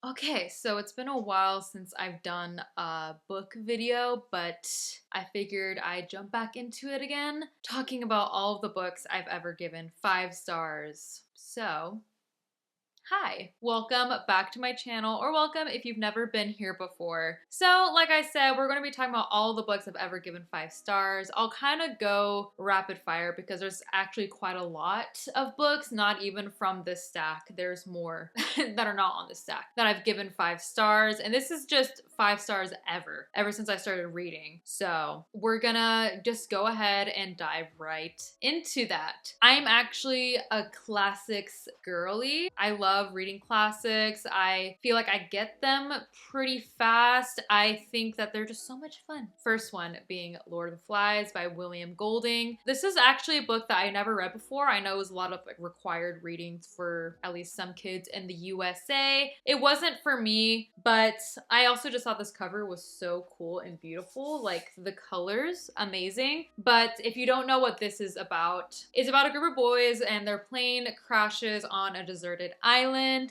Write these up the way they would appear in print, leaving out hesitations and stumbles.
Okay, so it's been a while since I've done a book video, but I figured I'd jump back into it again, talking about all of the books I've ever given 5 stars. So, hi, welcome back to my channel, or welcome if you've never been here before. So, like I said, we're going to be talking about all the books I've ever given 5 stars. I'll kind of go rapid fire because there's actually quite a lot of books, not even from this stack. There's more that are not on this stack that I've given 5 stars, and this is just 5 stars ever since I started reading. So, we're gonna just go ahead and dive right into that. I'm actually a classics girly. I love reading classics. I feel like I get them pretty fast. I think that they're just so much fun. First one being Lord of the Flies by William Golding. This is actually a book that I never read before. I know it was a lot of required readings for at least some kids in the USA. It wasn't for me, but I also just thought this cover was so cool and beautiful. Like the colors, amazing. But if you don't know what this is about, it's about a group of boys and their plane crashes on a deserted island,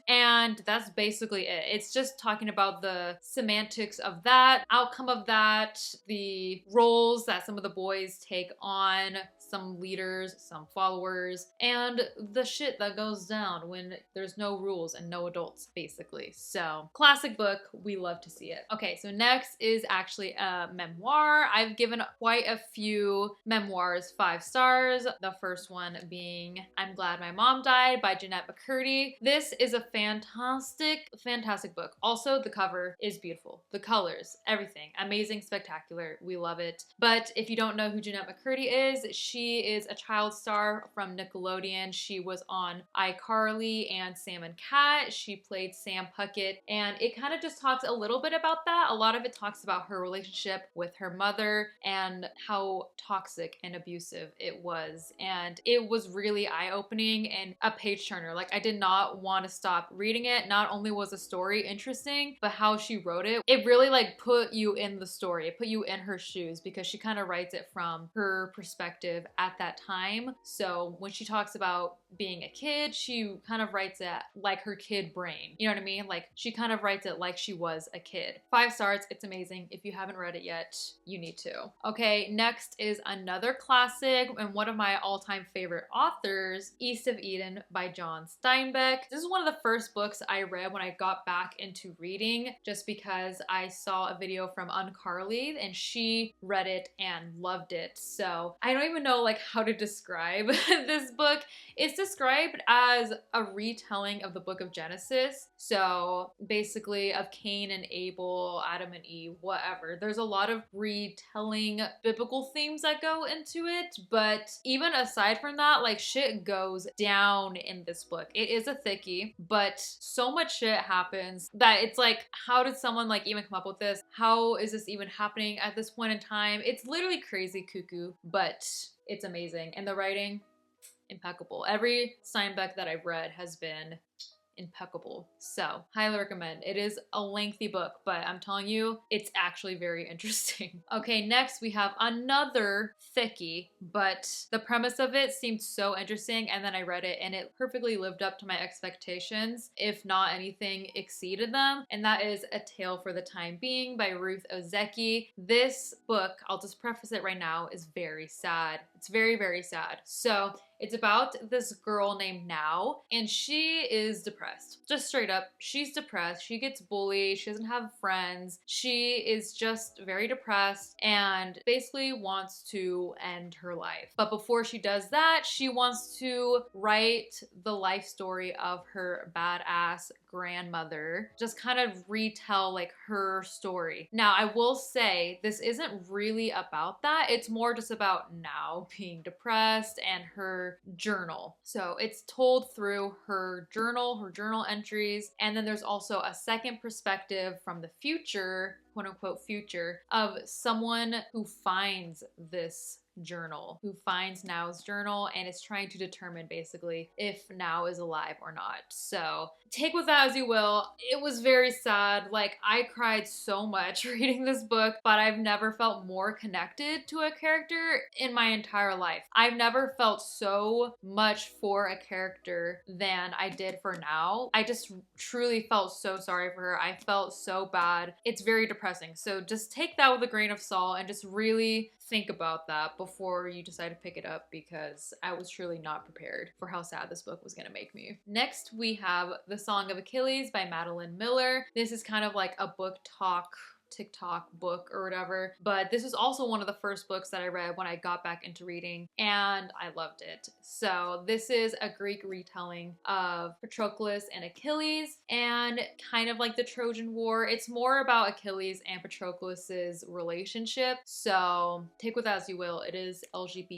and that's basically it. It's just talking about the semantics of that, outcome of that, the roles that some of the boys take on, some leaders, some followers, and the shit that goes down when there's no rules and no adults, basically. So, classic book, we love to see it. Okay, so next is actually a memoir. I've given quite a few memoirs 5 stars. The first one being I'm Glad My Mom Died by Jeanette McCurdy. This is a fantastic book. Also, the cover is beautiful. The colors, everything, amazing, spectacular. We love it. But if you don't know who Jeanette McCurdy is, she is a child star from Nickelodeon. She was on iCarly and Sam and Cat. She played Sam Puckett, and it kind of just talks a little bit about that. A lot of it talks about her relationship with her mother and how toxic and abusive it was. And it was really eye-opening and a page turner. Like, I did not want to stop reading it. Not only was the story interesting, but how she wrote it, it really like put you in the story. It put you in her shoes because she kind of writes it from her perspective at that time. So when she talks about being a kid, she kind of writes it like her kid brain. You know what I mean? Like she kind of writes it like she was a kid. 5 stars, it's amazing. If you haven't read it yet, you need to. Okay, next is another classic and one of my all-time favorite authors, East of Eden by John Steinbeck. This is one of the first books I read when I got back into reading, just because I saw a video from iCarly and she read it and loved it. So I don't even know like how to describe this book. It's described as a retelling of the book of Genesis. So basically of Cain and Abel, Adam and Eve, whatever. There's a lot of retelling biblical themes that go into it, but even aside from that, like shit goes down in this book. It is a thickie, but so much shit happens that it's like, how did someone like even come up with this? How is this even happening at this point in time? It's literally crazy cuckoo, but it's amazing. And the writing, impeccable. Every Steinbeck that I've read has been impeccable. So, highly recommend. It is a lengthy book, but I'm telling you, it's actually very interesting. Okay, next we have another thickie, but the premise of it seemed so interesting, and then I read it and it perfectly lived up to my expectations, if not anything exceeded them, and that is A Tale for the Time Being by Ruth Ozeki. This book, I'll just preface it right now, is very sad. It's very, very sad. So, it's about this girl named Now, and she is depressed. Just straight up, she's depressed. She gets bullied. She doesn't have friends. She is just very depressed and basically wants to end her life. But before she does that, she wants to write the life story of her badass grandmother, just kind of retell like her story. Now, I will say this isn't really about that. It's more just about Now being depressed and her journal. So it's told through her journal entries, and then there's also a second perspective from the future, quote unquote future, of someone who finds this journal, who finds Now's journal and is trying to determine basically if Now is alive or not. So take with that as you will. It was very sad. Like, I cried so much reading this book, but I've never felt more connected to a character in my entire life. I've never felt so much for a character than I did for Now. I just truly felt so sorry for her. I felt so bad. It's very depressing. So just take that with a grain of salt and just really think about that before you decide to pick it up, because I was truly not prepared for how sad this book was gonna make me. Next, we have The Song of Achilles by Madeline Miller. This is kind of like a book talk TikTok book or whatever, but this is also one of the first books that I read when I got back into reading, and I loved it. So this is a Greek retelling of Patroclus and Achilles, and kind of like the Trojan War. It's more about Achilles and Patroclus's relationship, so take with that as you will. It is LGBTQ,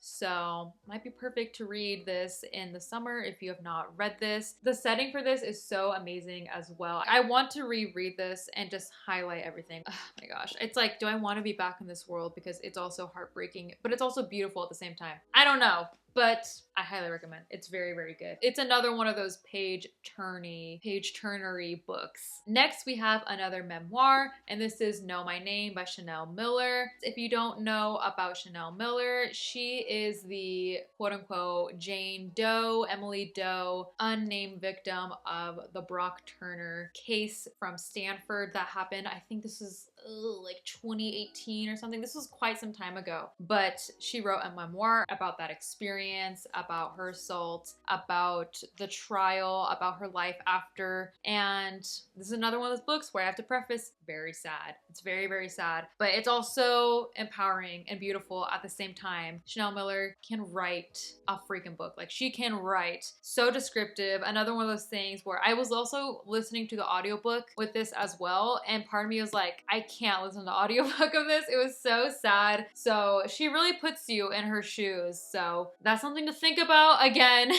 so might be perfect to read this in the summer if you have not read this. The setting for this is so amazing as well. I want to reread this and just highlight everything. Oh my gosh. It's like, do I want to be back in this world? Because it's also heartbreaking, but it's also beautiful at the same time. I don't know, but I highly recommend. It's very, very good. It's another one of those page turnery books. Next, we have another memoir, and this is Know My Name by Chanel Miller. If you don't know about Chanel Miller, she is the quote-unquote Jane Doe, Emily Doe, unnamed victim of the Brock Turner case from Stanford that happened. I think this is like 2018 or something. This was quite some time ago, but she wrote a memoir about that experience, about her assault, about the trial, about her life after. And this is another one of those books where I have to preface, very sad. It's very, very sad, but it's also empowering and beautiful at the same time. Chanel Miller can write a freaking book. Like, she can write so descriptive. Another one of those things where I was also listening to the audiobook with this as well, and part of me was like, I can't listen to the audiobook of this. It was so sad. So she really puts you in her shoes. So that's something to think about. Again,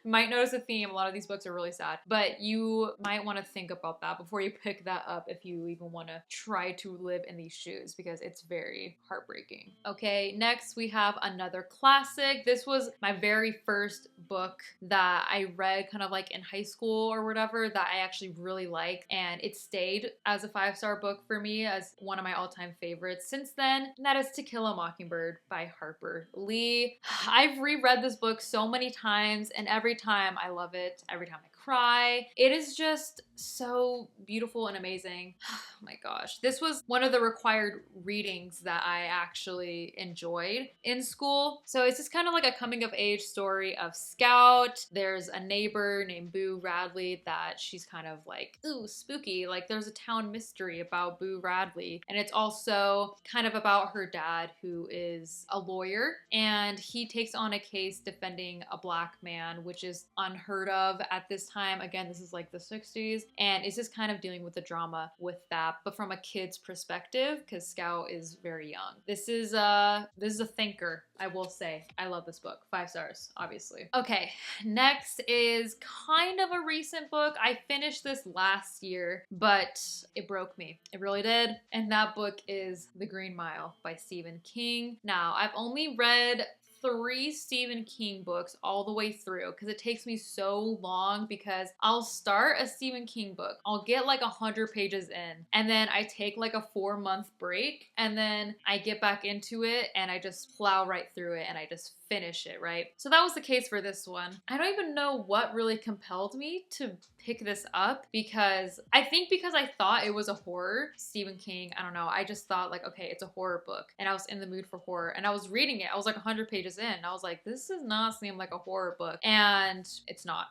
might notice a theme. A lot of these books are really sad, but you might want to think about that before you pick that up if you even want to try to live in these shoes, because it's very heartbreaking. Okay, next we have another classic. This was my very first book that I read kind of like in high school or whatever that I actually really liked, and it stayed as a 5-star book for me, as one of my all-time favorites since then, and that is To Kill a Mockingbird by Harper Lee. I've reread this book so many times, and every time I love it. Every time I cry. It is just so beautiful and amazing. Oh my gosh. This was one of the required readings that I actually enjoyed in school. So it's just kind of like a coming of age story of Scout. There's a neighbor named Boo Radley that she's kind of like, ooh, spooky. Like, there's a town mystery about Boo Radley. And it's also kind of about her dad, who is a lawyer, and he takes on a case defending a black man, which is unheard of at this time. Again, this is like the 60s, and it's just kind of dealing with the drama with that, but from a kid's perspective, because Scout is very young. This is a thinker, I will say. I love this book. 5 stars, obviously. Okay, next is kind of a recent book. I finished this last year, but it broke me. It really did. And that book is The Green Mile by Stephen King. Now, I've only read 3 Stephen King books all the way through, because it takes me so long, because I'll start a Stephen King book, I'll get like 100 pages in, and then I take like a 4-month break, and then I get back into it and I just plow right through it and I just finish it, right? So that was the case for this one. I don't even know what really compelled me to pick this up, because I think because I thought it was a horror. Stephen King, I don't know, I just thought like, okay, it's a horror book, and I was in the mood for horror, and I was reading it. I was like 100 pages in, and I was like, this does not seem like a horror book, and it's not.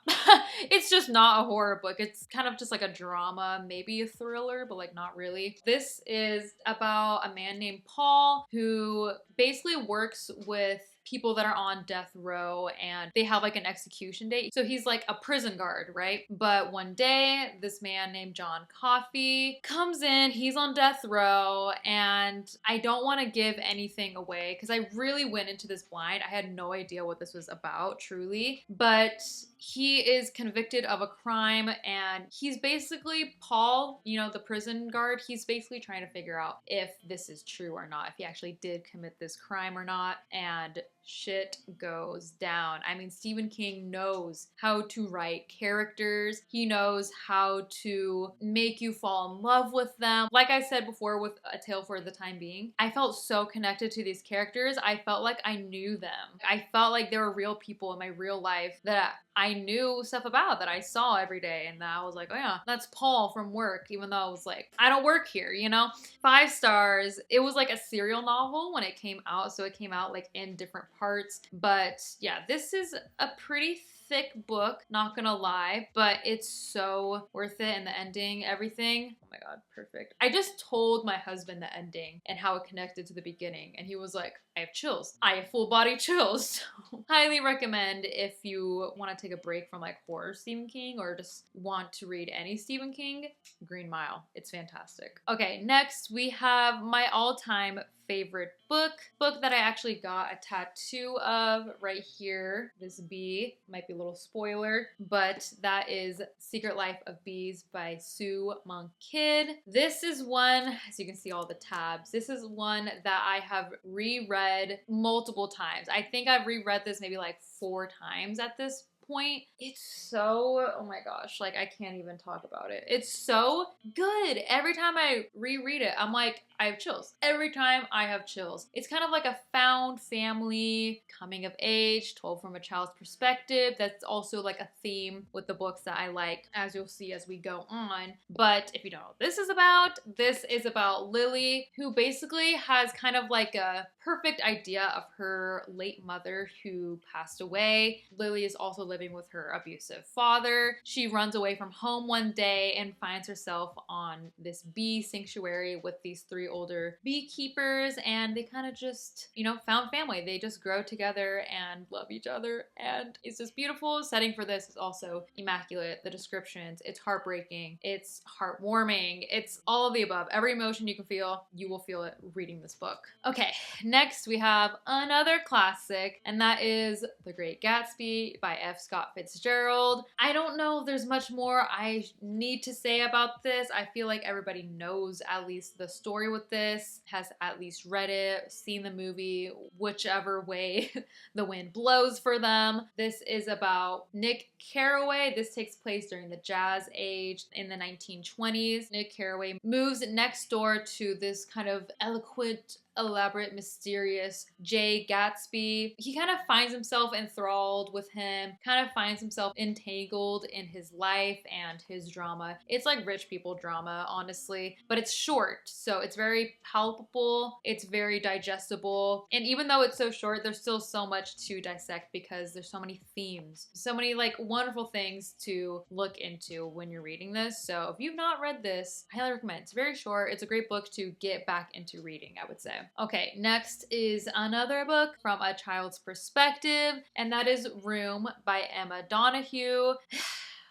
It's just not a horror book. It's kind of just like a drama, maybe a thriller, but like not really. This is about a man named Paul who basically works with people that are on death row, and they have like an execution date. So he's like a prison guard, right? But one day, this man named John Coffey comes in, he's on death row, and I don't want to give anything away because I really went into this blind. I had no idea what this was about, truly. But he is convicted of a crime, and he's basically Paul, you know, the prison guard. He's basically trying to figure out if this is true or not, if he actually did commit this crime or not, and shit goes down. I mean, Stephen King knows how to write characters. He knows how to make you fall in love with them. Like I said before with A Tale for the Time Being, I felt so connected to these characters. I felt like I knew them. I felt like there were real people in my real life that I knew stuff about, that I saw every day, and that I was like, oh yeah, that's Paul from work, even though I was like, I don't work here, you know? 5 stars. It was like a serial novel when it came out, so it came out like in different parts. But yeah, this is a pretty thick book, not gonna lie, but it's so worth it. And the ending, everything, oh my god, perfect. I just told my husband the ending and how it connected to the beginning, and he was like, I have chills. I have full body chills. So highly recommend if you want to take a break from like horror Stephen King or just want to read any Stephen King, Green Mile. It's fantastic. Okay, next we have my all-time favorite book that I actually got a tattoo of right here. This bee might be a little spoiler, but that is Secret Life of Bees by Sue Monk Kidd. This is one, as you can see all the tabs, this is one that I have reread multiple times. I think I've reread this maybe like 4 times at this point. It's so, oh my gosh, like I can't even talk about it. It's so good. Every time I reread it, I'm like, I have chills. Every time I have chills. It's kind of like a found family, coming of age, told from a child's perspective. That's also like a theme with the books that I like, as you'll see as we go on. But if you don't know what this is about Lily, who basically has kind of like a perfect idea of her late mother who passed away. Lily is also living with her abusive father. She runs away from home one day and finds herself on this bee sanctuary with these 3 older beekeepers, and they kind of just, you know, found family. They just grow together and love each other, and it's just beautiful. Setting for this is also immaculate. The descriptions, it's heartbreaking, it's heartwarming, it's all of the above. Every emotion you can feel, you will feel it reading this book. Okay, next we have another classic, and that is The Great Gatsby by F. Scott Fitzgerald. I don't know if there's much more I need to say about this. I feel like everybody knows at least the story with this, has at least read it, seen the movie, whichever way the wind blows for them. This is about Nick Carraway. This takes place during the Jazz Age in the 1920s. Nick Carraway moves next door to this kind of eloquent, elaborate, mysterious Jay Gatsby. He kind of finds himself enthralled with him, kind of finds himself entangled in his life and his drama. It's like rich people drama, honestly, but it's short, so it's very palpable, it's very digestible, and even though it's so short, there's still so much to dissect because there's so many themes, so many like wonderful things to look into when you're reading this. So if you've not read this, I highly recommend. It's very short. It's a great book to get back into reading, I would say. Okay, next is another book from a child's perspective, and that is Room by Emma Donoghue.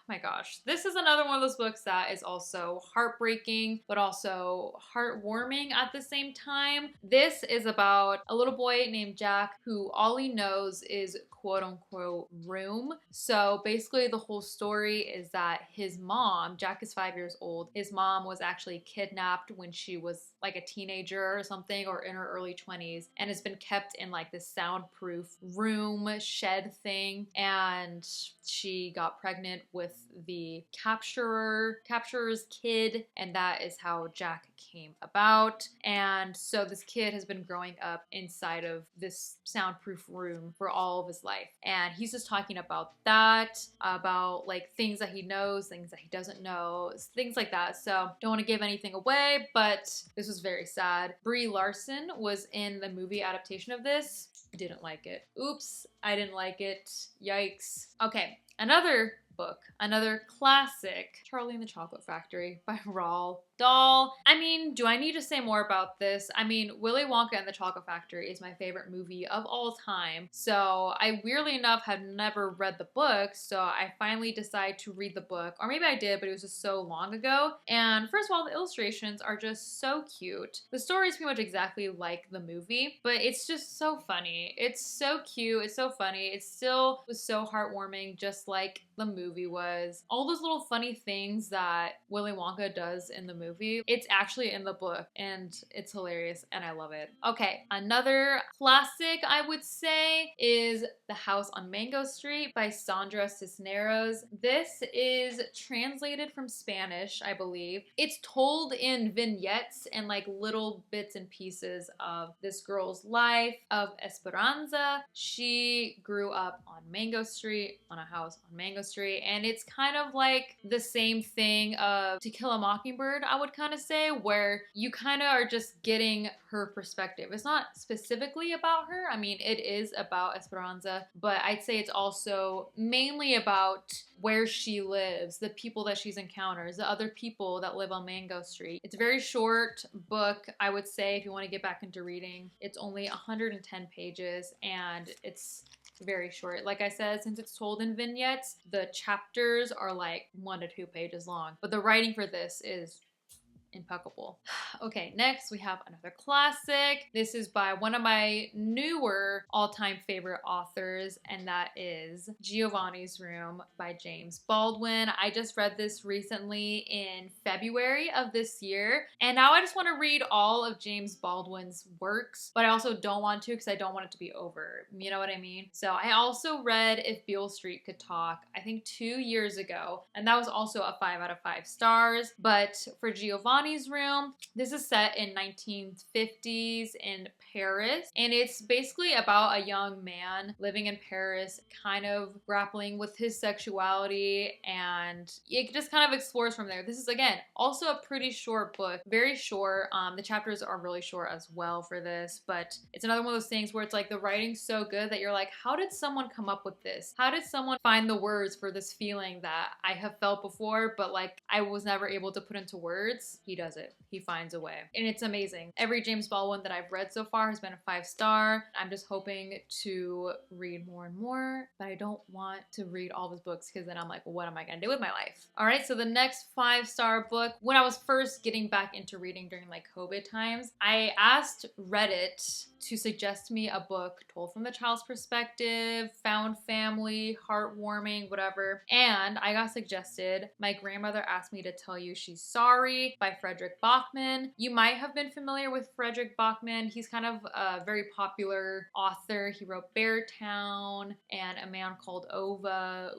My gosh, this is another one of those books that is also heartbreaking, but also heartwarming at the same time. This is about a little boy named Jack who all he knows is quote unquote room. So basically the whole story is that his mom, Jack is 5 years old, his mom was actually kidnapped when she was like a teenager or something, or in her early 20s, and has been kept in like this soundproof room shed thing, and she got pregnant with the capturer's kid, and that is how Jack came about. And so this kid has been growing up inside of this soundproof room for all of his life, and he's just talking about that, about like things that he knows, things that he doesn't know, things like that. So don't want to give anything away, but this was very sad. Brie Larson was in the movie adaptation of this. Didn't like it. Oops, I didn't like it. Yikes. Okay, another book, another classic, Charlie and the Chocolate Factory by Roald doll. I mean, do I need to say more about this? I mean, Willy Wonka and the Chocolate Factory is my favorite movie of all time. So I weirdly enough had never read the book, so I finally decided to read the book. Or maybe I did, but it was just so long ago. And first of all, the illustrations are just so cute. The story is pretty much exactly like the movie, but it's just so funny. It's so cute, it's so funny. It still was so heartwarming, just like the movie was. All those little funny things that Willy Wonka does in the movie, it's actually in the book, and it's hilarious, and I love it. Okay, another classic I would say is The House on Mango Street by Sandra Cisneros. This is translated from Spanish, I believe. It's told in vignettes and like little bits and pieces of this girl's life, of Esperanza. She grew up on Mango Street, on a house on Mango Street, and it's kind of like the same thing of To Kill a Mockingbird, I would kind of say, where you kind of are just getting her perspective. It's not specifically about her. I mean, it is about Esperanza, but I'd say it's also mainly about where she lives, the people that she's encounters, the other people that live on Mango Street. It's a very short book, I would say, if you want to get back into reading. It's only 110 pages and it's very short. Like I said, since it's told in vignettes, the chapters are like 1 to 2 pages long, but the writing for this is impeccable. Okay, next we have another classic. This is by one of my newer all-time favorite authors, and that is Giovanni's Room by James Baldwin. I just read this recently in February of this year, and now I just want to read all of James Baldwin's works, but I also don't want to because I don't want it to be over. You know what I mean? So I also read If Beale Street Could Talk, I think 2 years ago, and that was also a 5 out of 5 stars. But for Giovanni's Room, this is set in 1950s in Paris, and it's basically about a young man living in Paris, kind of grappling with his sexuality, and it just kind of explores from there. This is, again, also a pretty short book, very short. The chapters are really short as well for this, but it's another one of those things where it's like the writing's so good that you're like, how did someone come up with this? How did someone find the words for this feeling that I have felt before, but like I was never able to put into words? He does it. He finds a way. And it's amazing. Every James Baldwin that I've read so far has been a 5-star. I'm just hoping to read more and more, but I don't want to read all of his books because then I'm like, well, what am I gonna do with my life? All right, so the next 5-star book, when I was first getting back into reading during like COVID times, I asked Reddit to suggest me a book told from the child's perspective, found family, heartwarming, whatever. And I got suggested My Grandmother Asked Me to Tell You She's Sorry by Frederick Bachman. You might have been familiar with Frederick Bachman. He's kind of a very popular author. He wrote Beartown and A Man Called Uva,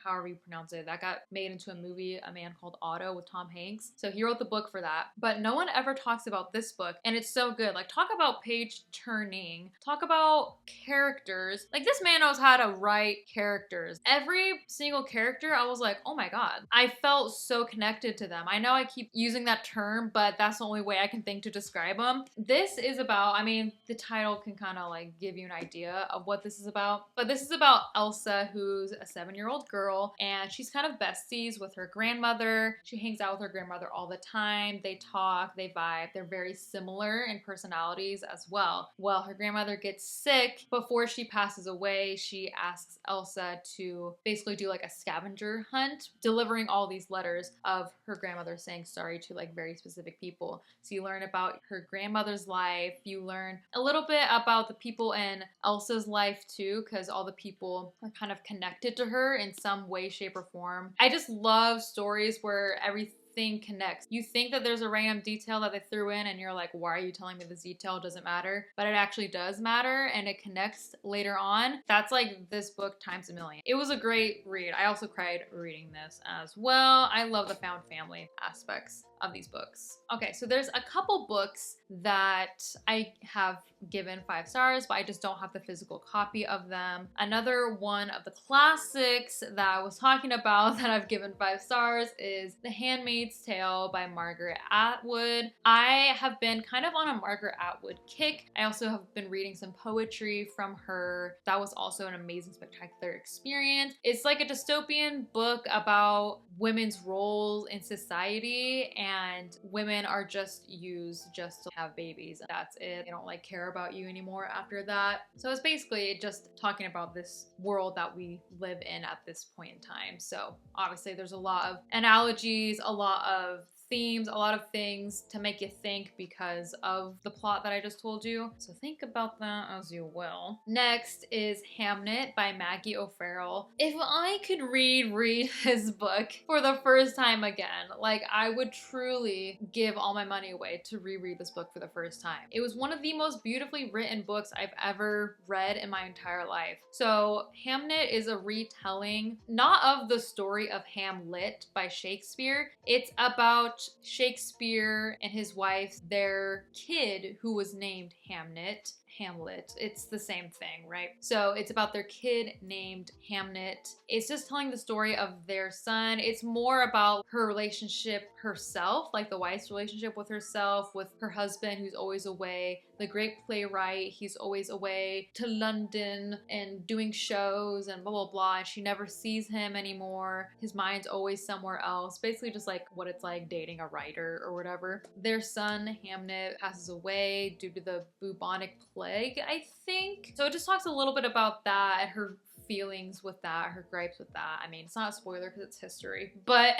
however you pronounce it. That got made into a movie, A Man Called Otto, with Tom Hanks. So he wrote the book for that. But no one ever talks about this book, and it's so good. Like, talk about page turning. Talk about characters. Like, this man knows how to write characters. Every single character, I was like, oh my god. I felt so connected to them. I know I keep using that term, but that's the only way I can think to describe them. This is about, I mean, the title can kind of like give you an idea of what this is about, but this is about Elsa, who's a 7-year-old girl, and she's kind of besties with her grandmother. She hangs out with her grandmother all the time. They talk, they vibe. They're very similar in personalities as well. Well, her grandmother gets sick. Before she passes away, she asks Elsa to basically do like a scavenger hunt, delivering all these letters of her grandmother saying sorry to like very specific people. So you learn about her grandmother's life. You learn a little bit about the people in Elsa's life too, because all the people are kind of connected to her in some way, shape, or form. I just love stories where everything connects. You think that there's a random detail that they threw in and you're like, why are you telling me this detail? It doesn't matter. But it actually does matter, and it connects later on. That's like this book times a million. It was a great read. I also cried reading this as well. I love the found family aspects of these books. Okay, so there's a couple books that I have given 5 stars, but I just don't have the physical copy of them. Another one of the classics that I was talking about that I've given 5 stars is The Handmaid's Handmaid's Tale by Margaret Atwood. I have been kind of on a Margaret Atwood kick. I also have been reading some poetry from her. That was also an amazing, spectacular experience. It's like a dystopian book about women's roles in society, and women are just used just to have babies. That's it. They don't like care about you anymore after that. So it's basically just talking about this world that we live in at this point in time. So obviously there's a lot of analogies, a lot of themes, a lot of things to make you think because of the plot that I just told you. So think about that as you will. Next is Hamnet by Maggie O'Farrell. If I could reread this book for the first time again, like I would truly give all my money away to reread this book for the first time. It was one of the most beautifully written books I've ever read in my entire life. So Hamnet is a retelling, not of the story of Hamlet by Shakespeare. It's about Shakespeare and his wife, their kid who was named Hamlet. It's the same thing, right? So it's about their kid named Hamnet. It's just telling the story of their son. It's more about her relationship herself, like the wife's relationship with herself, with her husband who's always away, the great playwright, he's always away to London and doing shows and blah, blah, blah. And she never sees him anymore. His mind's always somewhere else. Basically just like what it's like dating a writer or whatever. Their son, Hamnet, passes away due to the bubonic plague, I think. So it just talks a little bit about that and her feelings with that, her gripes with that. I mean, it's not a spoiler because it's history, but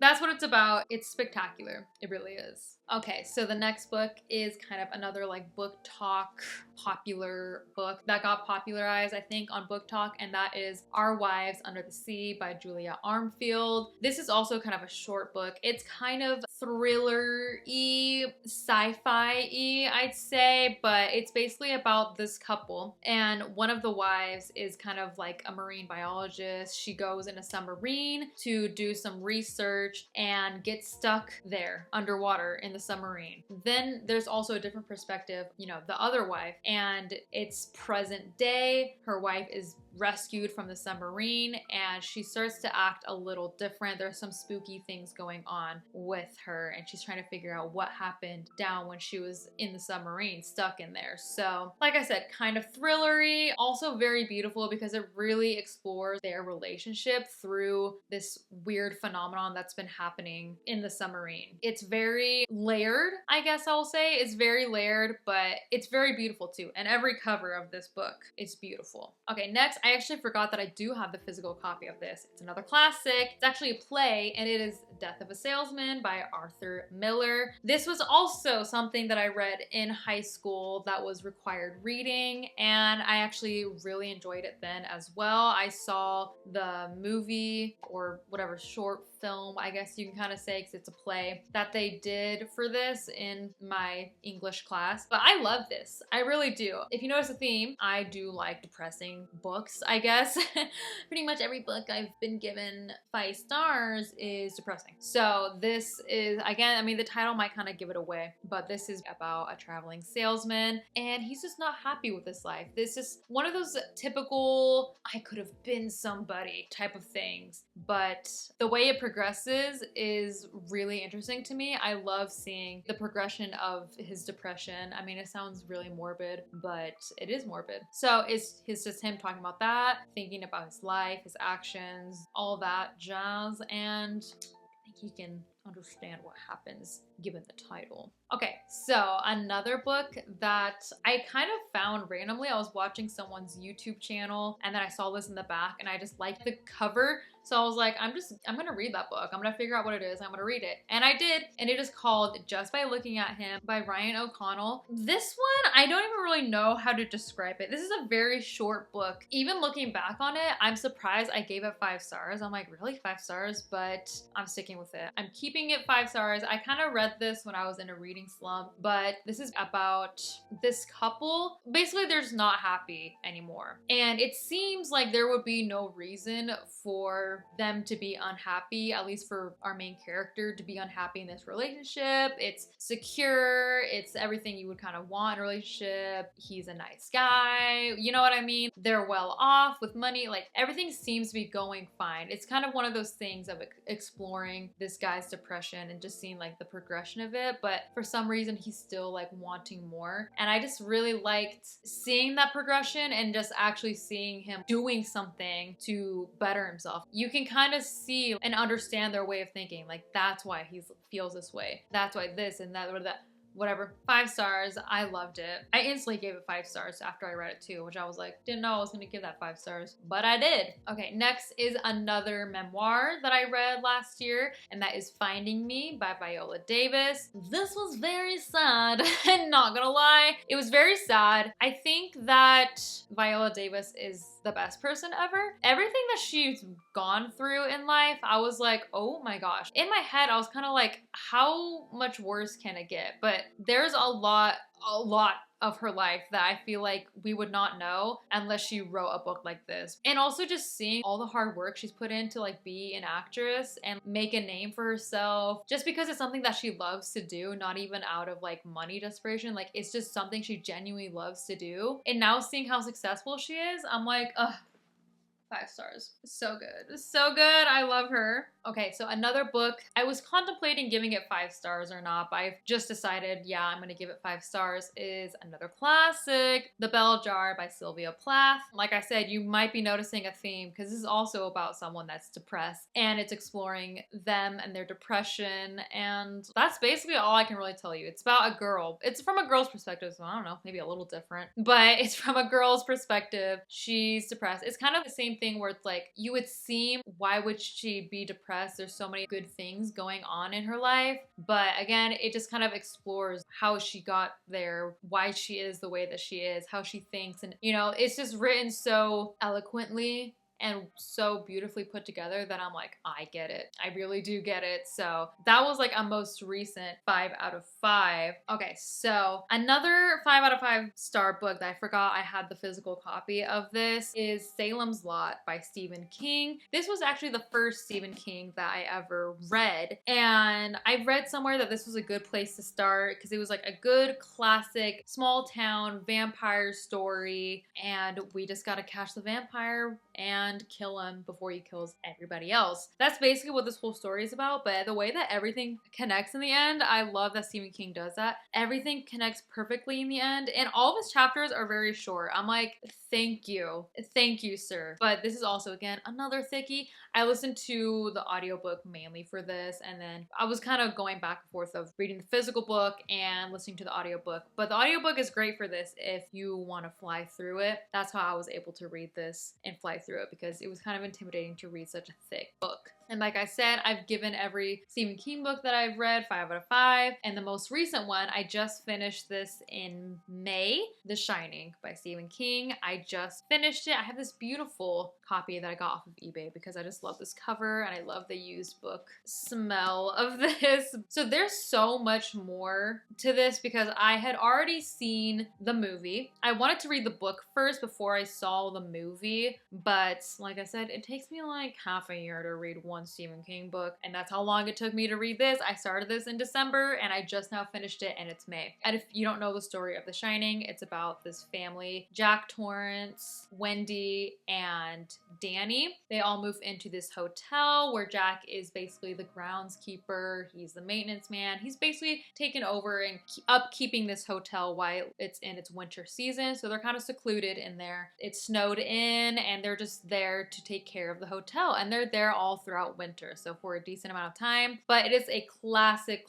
that's what it's about. It's spectacular. It really is. Okay, so the next book is kind of another like book talk, popular book that got popularized, I think, on Book Talk, and that is Our Wives Under the Sea by Julia Armfield. This is also kind of a short book. It's kind of thriller-y, sci-fi-y, I'd say, but it's basically about this couple, and one of the wives is kind of like a marine biologist. She goes in a submarine to do some research and gets stuck there underwater in the submarine. Then there's also a different perspective, you know, the other wife, and it's present day. Her wife is rescued from the submarine and she starts to act a little different. There's some spooky things going on with her and she's trying to figure out what happened down when she was in the submarine, stuck in there. So like I said, kind of thrillery, also very beautiful because it really explores their relationship through this weird phenomenon that's been happening in the submarine. It's very layered, I guess I'll say. It's very layered, but it's very beautiful too. And every cover of this book is beautiful. Okay, next, I actually forgot that I do have the physical copy of this. It's another classic. It's actually a play, and it is Death of a Salesman by Arthur Miller. This was also something that I read in high school that was required reading, and I actually really enjoyed it then as well. I saw the movie or whatever short film, I guess you can kind of say, because it's a play that they did for this in my English class. But I love this. I really do. If you notice a theme, I do like depressing books, I guess. Pretty much every book I've been given 5 stars is depressing. So this is, again, I mean, the title might kind of give it away, but this is about a traveling salesman and he's just not happy with his life. This is one of those typical, I could have been somebody type of things, but the way it progresses is really interesting to me. I love seeing the progression of his depression. I mean, it sounds really morbid, but it is morbid. So it's just him talking about that, thinking about his life, his actions, all that jazz, and I think you can understand what happens given the title. Okay, so another book that I kind of found randomly. I was watching someone's YouTube channel and then I saw this in the back and I just liked the cover. So I was like, I'm gonna read that book. I'm gonna figure out what it is. I'm gonna read it. And I did. And it is called Just by Looking at Him by Ryan O'Connell. This one, I don't even really know how to describe it. This is a very short book. Even looking back on it, I'm surprised I gave it 5 stars. I'm like, really, 5 stars? But I'm sticking with it. I'm keeping it 5 stars. I kind of read this when I was in a reading slump, but this is about this couple. Basically, they're just not happy anymore. And it seems like there would be no reason for for them to be unhappy, at least for our main character to be unhappy in this relationship. It's secure, it's everything you would kind of want in a relationship. He's a nice guy, you know what I mean? They're well off with money, like everything seems to be going fine. It's kind of one of those things of exploring this guy's depression and just seeing like the progression of it, but for some reason he's still like wanting more. And I just really liked seeing that progression and just actually seeing him doing something to better himself. You can kind of see and understand their way of thinking. Like that's why he feels this way. That's why this and that or that. Whatever. 5 stars. I loved it. I instantly gave it 5 stars after I read it too, which I was like, didn't know I was gonna give that 5 stars, but I did. Okay, next is another memoir that I read last year, and that is Finding Me by Viola Davis. This was very sad. I'm not gonna lie. It was very sad. I think that Viola Davis is the best person ever. Everything that she's gone through in life, I was like, oh my gosh. In my head, I was kind of like, how much worse can it get? But there's a lot of her life that I feel like we would not know unless she wrote a book like this. And also just seeing all the hard work she's put in to like be an actress and make a name for herself, just because it's something that she loves to do, not even out of like money desperation. Like it's just something she genuinely loves to do. And now seeing how successful she is, I'm like, ugh. 5 stars. So good. So good. I love her. Okay, so another book. I was contemplating giving it 5 stars or not, but I've just decided, yeah, I'm gonna give it 5 stars. Is another classic, The Bell Jar by Sylvia Plath. Like I said, you might be noticing a theme because this is also about someone that's depressed and it's exploring them and their depression, and that's basically all I can really tell you. It's about a girl. It's from a girl's perspective, so I don't know, maybe a little different, but it's from a girl's perspective. She's depressed. It's kind of the same thing where it's like, you would seem, why would she be depressed? There's so many good things going on in her life. But again, it just kind of explores how she got there, why she is the way that she is, how she thinks. And, you know, it's just written so eloquently and so beautifully put together that I'm like, I get it. I really do get it. So that was like a most recent 5 out of 5. Okay, so another 5 out of 5 star book that I forgot I had the physical copy of this is Salem's Lot by Stephen King. This was actually the first Stephen King that I ever read. And I read somewhere that this was a good place to start because it was like a good classic small town vampire story. And we just got to catch the vampire and kill him before he kills everybody else. That's basically what this whole story is about, but the way that everything connects in the end, I love that Stephen King does that. Everything connects perfectly in the end, and all of his chapters are very short. I'm like, thank you, sir. But this is also, again, another thickie. I listened to the audiobook mainly for this, and then I was kind of going back and forth of reading the physical book and listening to the audiobook. But the audiobook is great for this if you want to fly through it. That's how I was able to read this and fly through it, because it was kind of intimidating to read such a thick book. And like I said, I've given every Stephen King book that I've read 5 out of 5. And the most recent one, I just finished this in May, The Shining by Stephen King. I just finished it. I have this beautiful copy that I got off of eBay because I just love this cover and I love the used book smell of this. So there's so much more to this because I had already seen the movie. I wanted to read the book first before I saw the movie, but like I said, it takes me like half a year to read one Stephen King book, and that's how long it took me to read this. I started this in December and I just now finished it, and it's May. And if you don't know the story of The Shining, it's about this family, Jack Torrance, Wendy, and Danny. They all move into this hotel where Jack is basically the groundskeeper. He's the maintenance man. He's basically taken over and upkeeping this hotel while it's in its winter season. So they're kind of secluded in there. It's snowed in and they're just there to take care of the hotel, and they're there all throughout winter, so for a decent amount of time. But it is a classic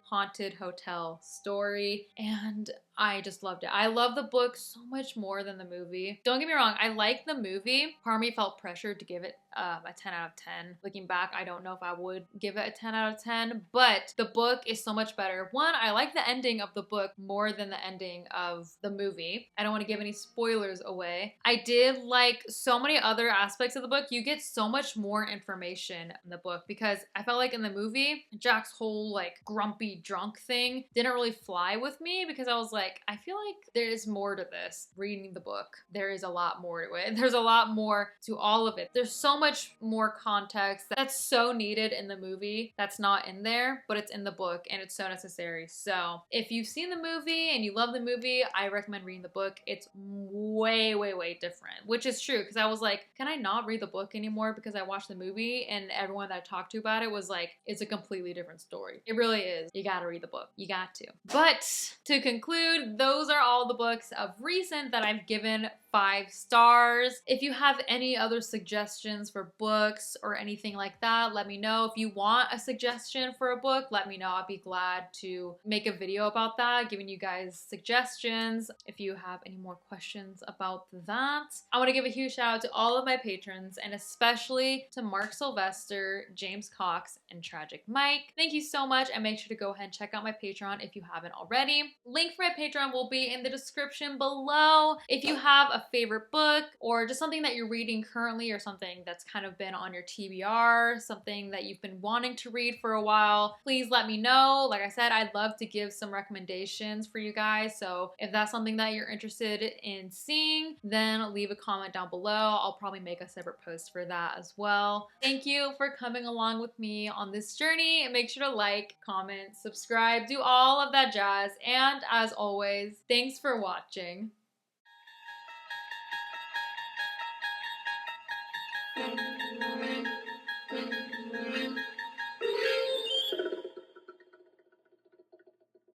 haunted hotel story, and I just loved it. I love the book so much more than the movie. Don't get me wrong, I like the movie. Part of me felt pressured to give it a 10 out of 10. Looking back, I don't know if I would give it a 10 out of 10, but the book is so much better. One, I like the ending of the book more than the ending of the movie. I don't want to give any spoilers away. I did like so many other aspects of the book. You get so much more information in the book because I felt like in the movie, Jack's whole like grumpy drunk thing didn't really fly with me because I was like, like, I feel like there's more to this. Reading the book, there is a lot more to it. There's a lot more to all of it. There's so much more context that's so needed in the movie that's not in there, but it's in the book and it's so necessary. So if you've seen the movie and you love the movie, I recommend reading the book. It's way, way, way different, which is true because I was like, can I not read the book anymore because I watched the movie? And everyone that I talked to about it was like, it's a completely different story. It really is. You gotta read the book. You got to. But to conclude, those are all the books of recent that I've given 5 stars. If you have any other suggestions for books or anything like that, let me know. If you want a suggestion for a book, let me know. I'd be glad to make a video about that, giving you guys suggestions. If you have any more questions about that, I want to give a huge shout out to all of my patrons and especially to Mark Sylvester, James Cox, and Tragic Mike. Thank you so much, and make sure to go ahead and check out my Patreon if you haven't already. Link for my Patreon will be in the description below. If you have a favorite book or just something that you're reading currently or something that's kind of been on your TBR, something that you've been wanting to read for a while, please let me know. Like I said, I'd love to give some recommendations for you guys. So if that's something that you're interested in seeing, then leave a comment down below. I'll probably make a separate post for that as well. Thank you for coming along with me on this journey. And make sure to like, comment, subscribe, do all of that jazz. And as always, thanks for watching.